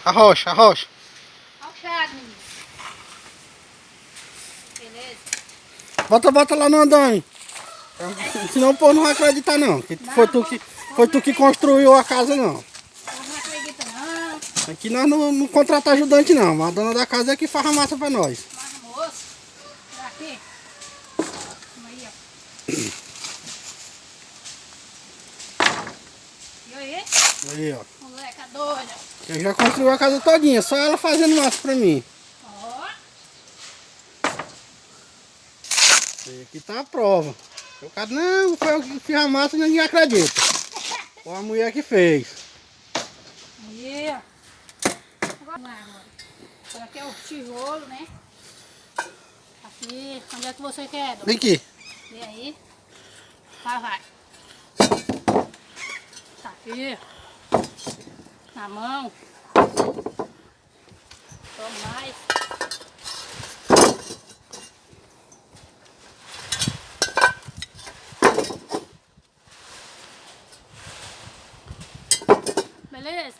Arrocha, arrocha. Alchado, menino. Beleza? Bota lá no andame. Senão o povo não vai acreditar não. Que foi tu que construiu a casa não. Não acredita não. Aqui nós não contratamos ajudante não. Mas a dona da casa é que faz a massa pra nós. Mas moço, pra quê? Vamos aí, ó. E aí? Aí, ó. Moleca doida. Eu já construiu a casa todinha, só ela fazendo massa pra mim. Ó. E aqui tá a prova. O cara, não, foi eu que fiz a massa e ninguém acredita. Foi a mulher que fez. Aí, ó. Vamos lá agora. Agora aqui é o tijolo, né? Aqui. Onde é que você quer, Dom? Vem aqui. Vem aí. Lá vai. Tá aqui. Na mão. Toma mais. Beleza?